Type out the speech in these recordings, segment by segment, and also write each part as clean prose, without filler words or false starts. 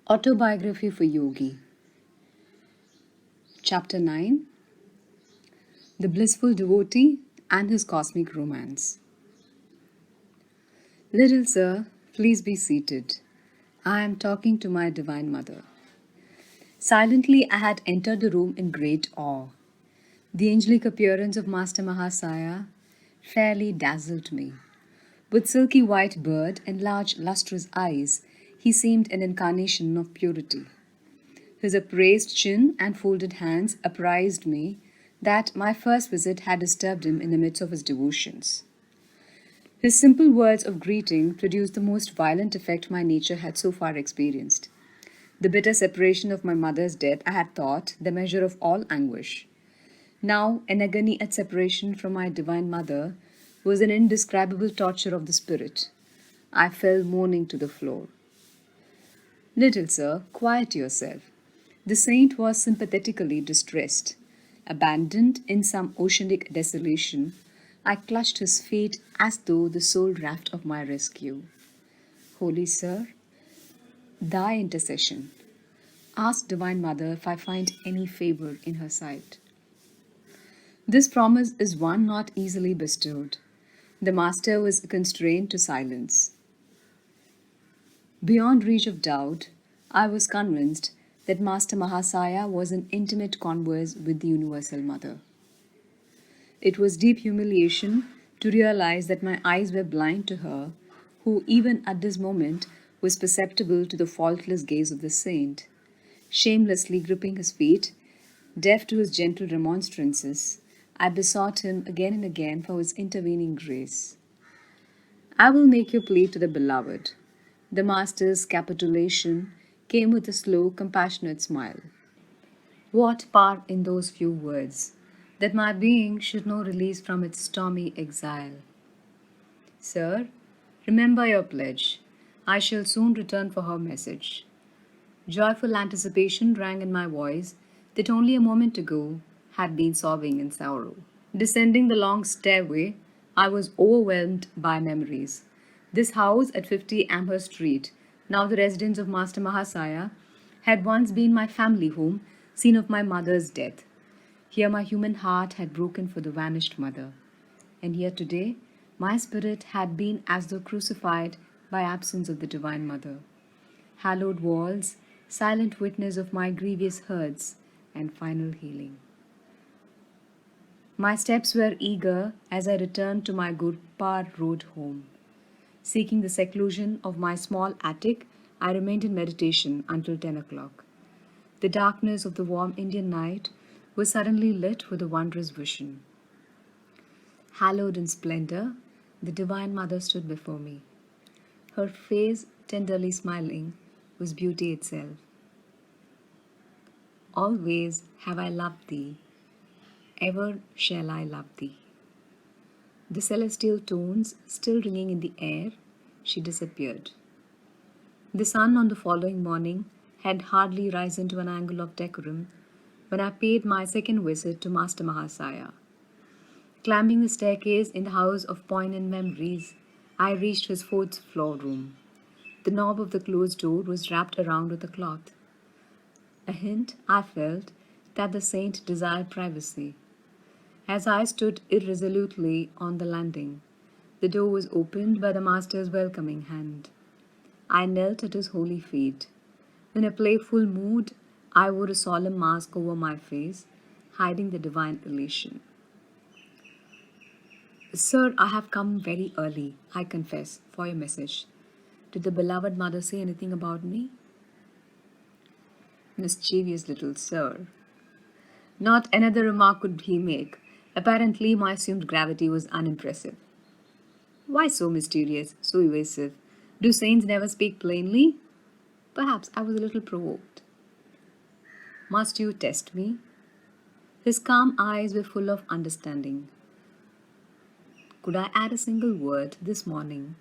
Autobiography for Yogi. Chapter 9. The Blissful Devotee and His Cosmic Romance. Little sir, please be seated. I am talking to my Divine Mother. Silently, I had entered the room in great awe. The angelic appearance of Master Mahasaya fairly dazzled me. With silky white beard and large lustrous eyes, he seemed an incarnation of purity. His upraised chin and folded hands apprised me that my first visit had disturbed him in the midst of his devotions. His simple words of greeting produced the most violent effect my nature had so far experienced. The bitter separation of my mother's death I had thought the measure of all anguish. Now, an agony at separation from my Divine Mother was an indescribable torture of the spirit. I fell moaning to the floor. Little sir, quiet yourself. The saint was sympathetically distressed. Abandoned in some oceanic desolation, I clutched his feet as though the sole raft of my rescue. Holy Sir, thy intercession. Ask Divine Mother if I find any favor in her sight. This promise is one not easily bestowed. The Master was constrained to silence. Beyond reach of doubt, I was convinced that Master Mahasaya was in intimate converse with the Universal Mother. It was deep humiliation to realize that my eyes were blind to her, who even at this moment was perceptible to the faultless gaze of the saint. Shamelessly gripping his feet, deaf to his gentle remonstrances, I besought him again and again for his intervening grace. I will make your plea to the beloved. The Master's capitulation came with a slow, compassionate smile. What power in those few words, that my being should know release from its stormy exile. Sir, remember your pledge. I shall soon return for her message. Joyful anticipation rang in my voice that only a moment ago had been sobbing in sorrow. Descending the long stairway, I was overwhelmed by memories. This house at 50 Amherst Street, now the residence of Master Mahasaya, had once been my family home, scene of my mother's death. Here my human heart had broken for the vanished mother. And here today, my spirit had been as though crucified by absence of the Divine Mother. Hallowed walls, silent witness of my grievous hurts and final healing. My steps were eager as I returned to my Gurpar Road home. Seeking the seclusion of my small attic, I remained in meditation until 10 o'clock. The darkness of the warm Indian night was suddenly lit with a wondrous vision. Hallowed in splendor, the Divine Mother stood before me. Her face, tenderly smiling, was beauty itself. Always have I loved thee, ever shall I love thee. The celestial tones still ringing in the air, she disappeared. The sun on the following morning had hardly risen to an angle of decorum when I paid my second visit to Master Mahasaya. Climbing the staircase in the house of poignant memories, I reached his fourth floor room. The knob of the closed door was wrapped around with a cloth. A hint, I felt, that the saint desired privacy. As I stood irresolutely on the landing, the door was opened by the Master's welcoming hand. I knelt at his holy feet. In a playful mood, I wore a solemn mask over my face, hiding the divine elation. Sir, I have come very early, I confess, for your message. Did the beloved mother say anything about me? Mischievous little sir. Not another remark could he make. Apparently, my assumed gravity was unimpressive. Why so mysterious, so evasive? Do saints never speak plainly? Perhaps I was a little provoked. Must you test me? His calm eyes were full of understanding. Could I add a single word this morning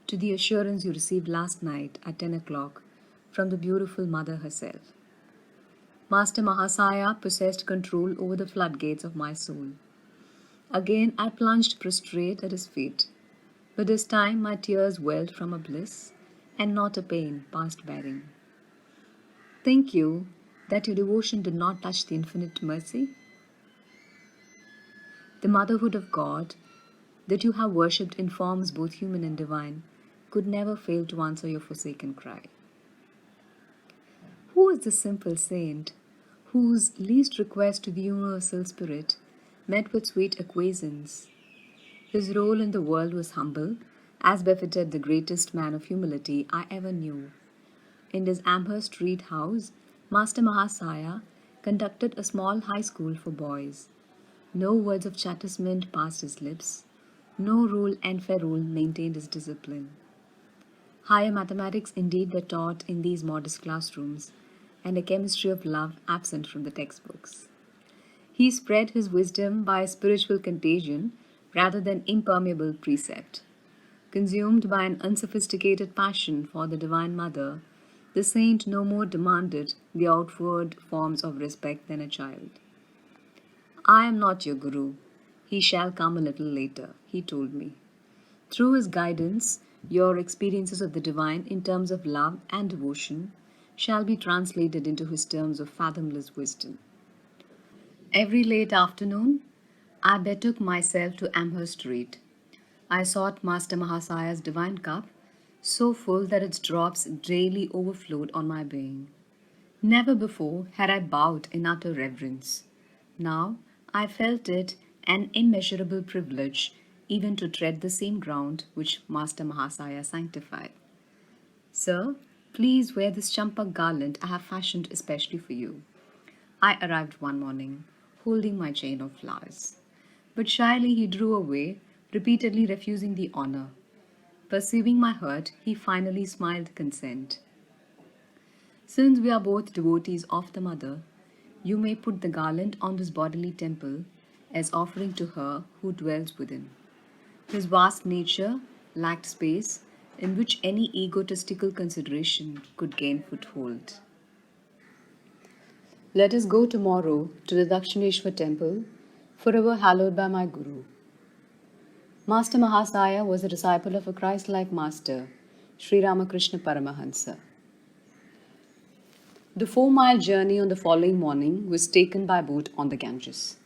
to the assurance you received last night at 10 o'clock from the beautiful Mother herself? Master Mahasaya possessed control over the floodgates of my soul. Again I plunged prostrate at his feet, but this time my tears welled from a bliss and not a pain past bearing. Think you that your devotion did not touch the infinite mercy? The motherhood of God that you have worshipped in forms both human and divine could never fail to answer your forsaken cry. Who is the simple saint whose least request to the universal spirit met with sweet acquiescence? His role in the world was humble, as befitted the greatest man of humility I ever knew. In his Amherst Street house, Master Mahasaya conducted a small high school for boys. No words of chastisement passed his lips. No rule and ferule maintained his discipline. Higher mathematics indeed were taught in these modest classrooms, and a chemistry of love absent from the textbooks. He spread his wisdom by spiritual contagion rather than impermeable precept. Consumed by an unsophisticated passion for the Divine Mother, the saint no more demanded the outward forms of respect than a child. I am not your guru. He shall come a little later, he told me. Through his guidance, your experiences of the divine in terms of love and devotion shall be translated into his terms of fathomless wisdom. Every late afternoon, I betook myself to Amherst Street. I sought Master Mahasaya's divine cup, so full that its drops daily overflowed on my being. Never before had I bowed in utter reverence. Now I felt it an immeasurable privilege even to tread the same ground which Master Mahasaya sanctified. Sir, please wear this champak garland I have fashioned especially for you. I arrived one morning, holding my chain of flowers. But shyly he drew away, repeatedly refusing the honor. Perceiving my hurt, he finally smiled consent. Since we are both devotees of the Mother, you may put the garland on this bodily temple as offering to her who dwells within. His vast nature lacked space in which any egotistical consideration could gain foothold. Let us go tomorrow to the Dakshineshwar temple, forever hallowed by my Guru. Master Mahasaya was a disciple of a Christ-like master, Sri Ramakrishna Paramahansa. The 4-mile journey on the following morning was taken by boat on the Ganges.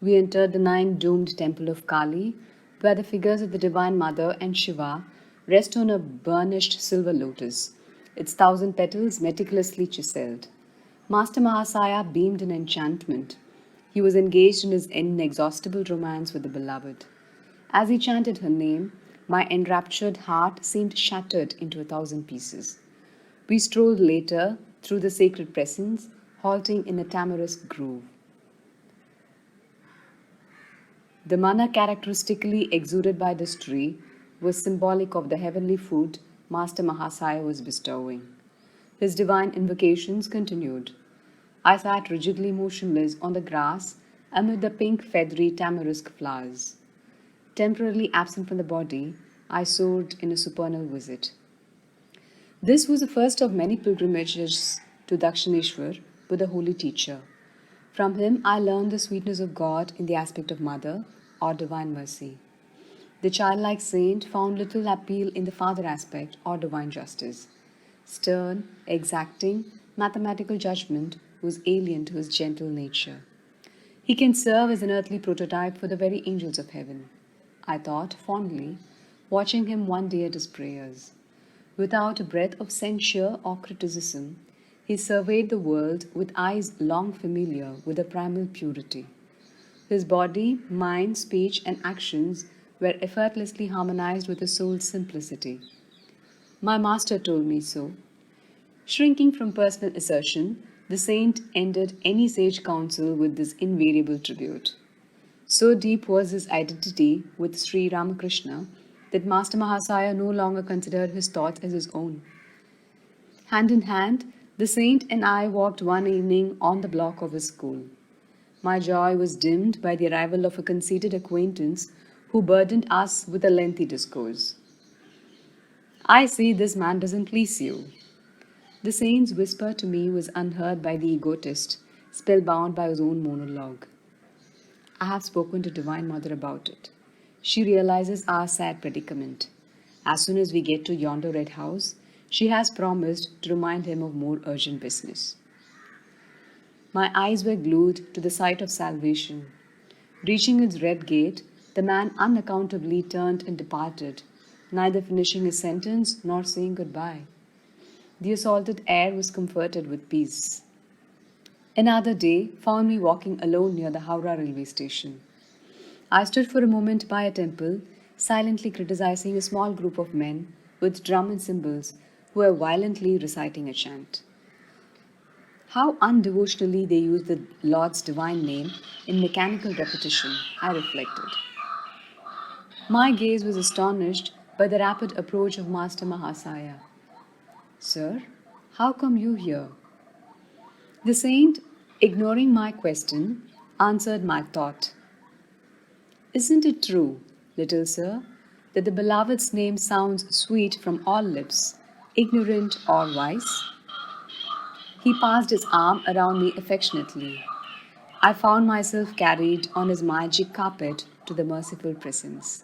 We entered the 9-domed temple of Kali, where the figures of the Divine Mother and Shiva rest on a burnished silver lotus, its 1,000 petals meticulously chiseled. Master Mahasaya beamed in enchantment. He was engaged in his inexhaustible romance with the beloved. As he chanted her name, my enraptured heart seemed shattered into 1,000 pieces. We strolled later through the sacred presence, halting in a tamarisk grove. The manna characteristically exuded by this tree was symbolic of the heavenly food Master Mahasaya was bestowing. His divine invocations continued. I sat rigidly motionless on the grass amid the pink feathery tamarisk flowers. Temporarily absent from the body, I soared in a supernal visit. This was the first of many pilgrimages to Dakshineshwar with a holy teacher. From him, I learned the sweetness of God in the aspect of Mother or Divine Mercy. The childlike saint found little appeal in the Father aspect or Divine Justice. Stern, exacting, mathematical judgment was alien to his gentle nature. He can serve as an earthly prototype for the very angels of heaven, I thought fondly, watching him one day at his prayers. Without a breath of censure or criticism, he surveyed the world with eyes long familiar with the primal purity. His body, mind, speech, and actions were effortlessly harmonized with his soul's simplicity. My master told me so. Shrinking from personal assertion, the saint ended any sage counsel with this invariable tribute. So deep was his identity with Sri Ramakrishna that Master Mahasaya no longer considered his thoughts as his own. Hand in hand, the saint and I walked one evening on the block of his school. My joy was dimmed by the arrival of a conceited acquaintance who burdened us with a lengthy discourse. I see this man doesn't please you. The saint's whisper to me was unheard by the egotist, spellbound by his own monologue. I have spoken to Divine Mother about it. She realizes our sad predicament. As soon as we get to yonder red house, she has promised to remind him of more urgent business. My eyes were glued to the sight of salvation. Reaching its red gate, the man unaccountably turned and departed, neither finishing his sentence nor saying goodbye. The assaulted air was comforted with peace. Another day found me walking alone near the Howrah railway station. I stood for a moment by a temple, silently criticizing a small group of men with drum and cymbals who were violently reciting a chant. How undevotionally they use the Lord's divine name in mechanical repetition, I reflected. My gaze was astonished by the rapid approach of Master Mahasaya. Sir, how come you here? The saint, ignoring my question, answered my thought. Isn't it true, little sir, that the beloved's name sounds sweet from all lips, ignorant or wise? He passed his arm around me affectionately. I found myself carried on his magic carpet to the merciful presence.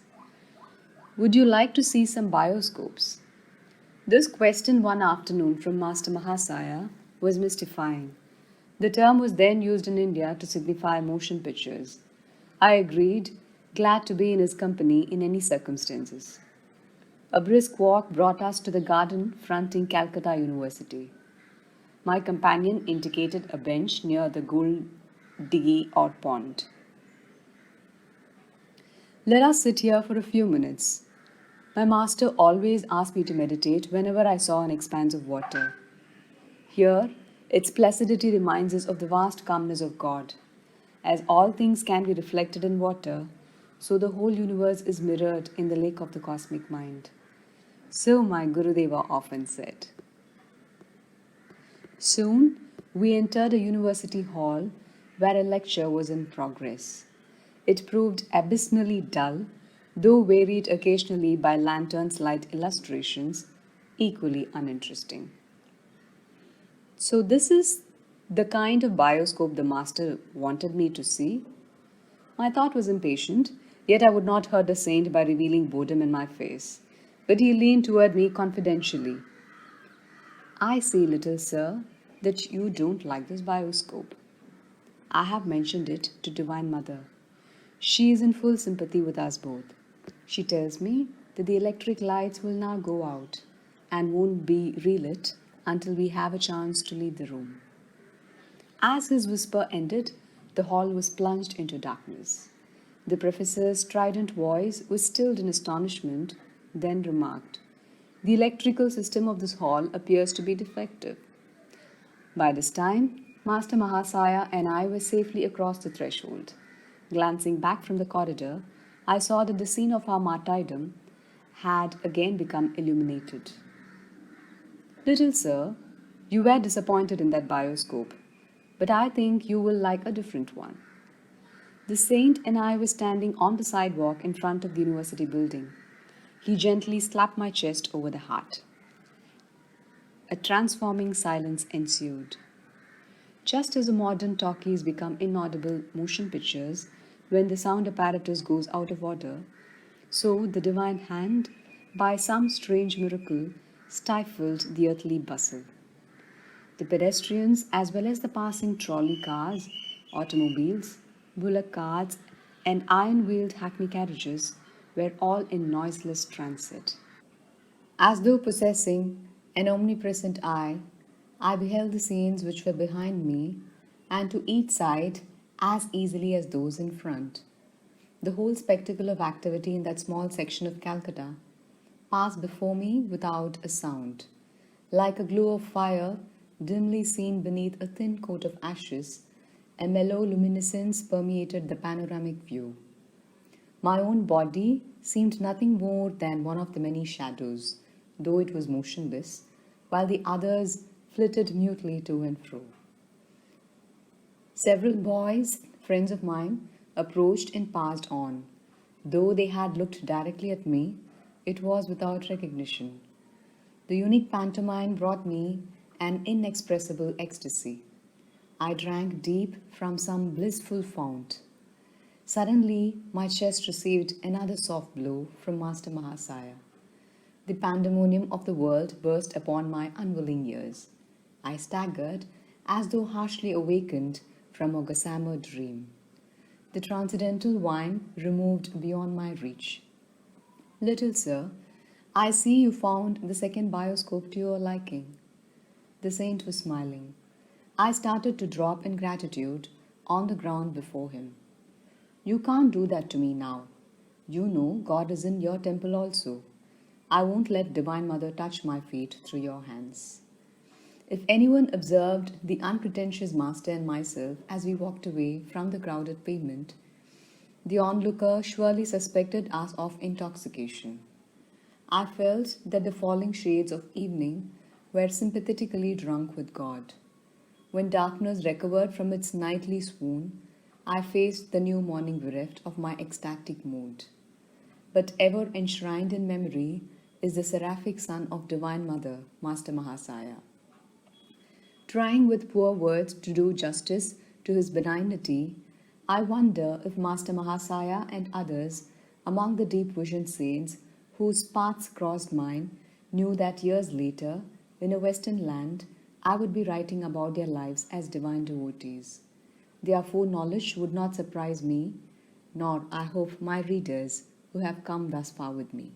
Would you like to see some bioscopes? This question one afternoon from Master Mahasaya was mystifying. The term was then used in India to signify motion pictures. I agreed, glad to be in his company in any circumstances. A brisk walk brought us to the garden fronting Calcutta University. My companion indicated a bench near the gold diggy or pond. Let us sit here for a few minutes. My master always asked me to meditate whenever I saw an expanse of water. Here, its placidity reminds us of the vast calmness of God. As all things can be reflected in water, so the whole universe is mirrored in the lake of the cosmic mind. So my Gurudeva often said. Soon, we entered a university hall where a lecture was in progress. It proved abysmally dull, though varied occasionally by lanterns' light illustrations, equally uninteresting. So, this is the kind of bioscope the master wanted me to see? My thought was impatient, yet I would not hurt the saint by revealing boredom in my face. But he leaned toward me confidentially. I see, little sir, that you don't like this bioscope. I have mentioned it to Divine Mother. She is in full sympathy with us both. She tells me that the electric lights will now go out and won't be relit until we have a chance to leave the room. As his whisper ended, the hall was plunged into darkness. The professor's strident voice was stilled in astonishment, then remarked, "The electrical system of this hall appears to be defective." By this time, Master Mahasaya and I were safely across the threshold. Glancing back from the corridor, I saw that the scene of our martyrdom had again become illuminated. Little sir, you were disappointed in that bioscope, but I think you will like a different one. The saint and I were standing on the sidewalk in front of the university building. He gently slapped my chest over the heart. A transforming silence ensued. Just as the modern talkies become inaudible motion pictures when the sound apparatus goes out of order, so the divine hand, by some strange miracle, stifled the earthly bustle. The pedestrians, as well as the passing trolley cars, automobiles, bullock carts, and iron-wheeled hackney carriages, were all in noiseless transit. As though possessing an omnipresent eye, I beheld the scenes which were behind me, and to each side as easily as those in front. The whole spectacle of activity in that small section of Calcutta passed before me without a sound. Like a glow of fire dimly seen beneath a thin coat of ashes, a mellow luminescence permeated the panoramic view. My own body seemed nothing more than one of the many shadows, though it was motionless, while the others flitted mutely to and fro. Several boys, friends of mine, approached and passed on. Though they had looked directly at me, it was without recognition. The unique pantomime brought me an inexpressible ecstasy. I drank deep from some blissful fount. Suddenly, my chest received another soft blow from Master Mahasaya. The pandemonium of the world burst upon my unwilling ears. I staggered as though harshly awakened from a gossamer dream. The transcendental wine removed beyond my reach. Little sir, I see you found the second bioscope to your liking. The saint was smiling. I started to drop in gratitude on the ground before him. You can't do that to me now. You know God is in your temple also. I won't let Divine Mother touch my feet through your hands. If anyone observed the unpretentious master and myself as we walked away from the crowded pavement, the onlooker surely suspected us of intoxication. I felt that the falling shades of evening were sympathetically drunk with God. When darkness recovered from its nightly swoon, I faced the new morning bereft of my ecstatic mood. But ever enshrined in memory is the seraphic son of Divine Mother, Master Mahasaya. Trying with poor words to do justice to his benignity, I wonder if Master Mahasaya and others among the deep vision saints whose paths crossed mine knew that years later, in a Western land, I would be writing about their lives as divine devotees. Their foreknowledge would not surprise me, nor, I hope, my readers who have come thus far with me.